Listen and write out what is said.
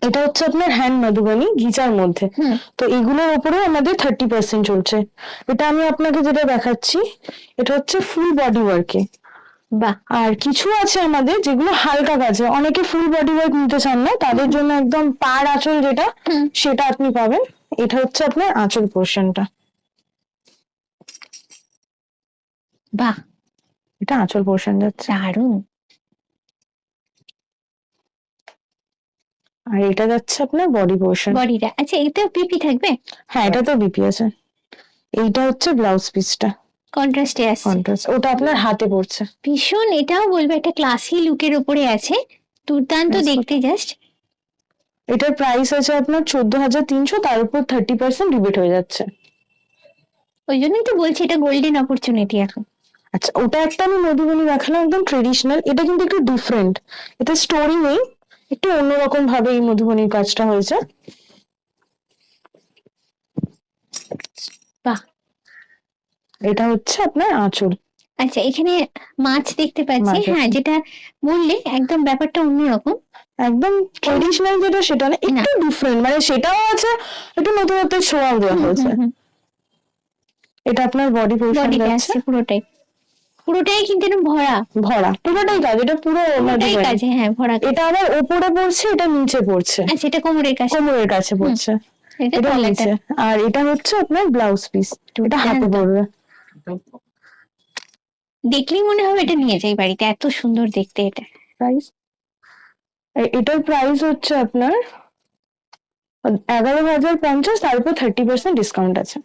এটা হচ্ছে আপনার হ্যান্ড মধুবনী ঘিচার মধ্যে। তো এগুলোর উপরেও আমাদের 30% চলছে। এটা আমি আপনাকে যেটা দেখাচ্ছি এটা হচ্ছে ফুল বডি ওয়ার্কে। বাহ। আর কিছু আছে আমাদের যেগুলো হালকা কাজে, অনেকে ফুল বডি ওয়ার্ক নিতে চান না, তাদের জন্য একদম পাড় আঁচল যেটা সেটা আপনি পাবেন। এটা হচ্ছে আপনার আঁচল পোর্শনটা। বাহ, এটা আঁচল পোর্শন যাচ্ছে। দারুণ। আর এটা যাচ্ছে আপনার বডি পোর্শন। বডিটা, আচ্ছা এটাও পিপি থাকবে? হ্যাঁ, এটা তো বিপি আছে। এইটা হচ্ছে ব্লাউজ পিসটা, কন্ট্রাস্টে আছে। কন্ট্রাস্ট। ওটা আপনার হাতে পড়ছে। ভীষণ, এটাও বলবো একটা ক্লাসি লুকের উপরে আছে, দুর্দান্ত দেখতে জাস্ট। এটার প্রাইস আছে আপনার 14,300, তার উপর 30% রিবেট হয়ে যাচ্ছে। ওই জন্যই তো বলছি এটা গোল্ডেন অপরচুনিটি এখন। আচ্ছা, ওটা একটা আমি মধুবনী দেখালাম একদম ট্রেডিশনাল, এটা কিন্তু একটু ডিফারেন্ট। এটা স্টোরি নেই, একটু অন্যরকম ভাবে এই মধুবনীর কাজটা হয়েছে। বাহ। এটা হচ্ছে আপনার আঁচল। আচ্ছা, এখানে মাছ দেখতে পাচ্ছি। হ্যাঁ, যেটা বললে একদম ব্যাপারটা অন্যরকম, একদম ট্রেডিশনাল যেটা সেটা না, একটু ডিফারেন্ট, মানে সেটাও আছে, একটু নতুনত্বের ছোঁয়াও দেওয়া হয়েছে। এটা আপনার বডি পোর্শন যাচ্ছে। পুরোটাই পুরোটাই কিন্তু এরকম ভরা ভরা, পুরোটাই কাজ, এটা পুরো কাজে। হ্যাঁ, ভরা। এটা আবার ওপরে পড়ছে, এটা নিচে পড়ছে। আচ্ছা, এটা কোমরের কাছে, কোমরের কাছে পড়ছে, এটা নিচে। আর এটা হচ্ছে আপনার ব্লাউজ পিস, এটা হাতে পড়বে। দেখলেই মনে হবে এটা নিয়ে যাই বাড়িতে, এত সুন্দর দেখতে। এটা প্রাইস, এটার প্রাইস হচ্ছে আপনার 11,050, তার উপর 30% ডিসকাউন্ট আছে।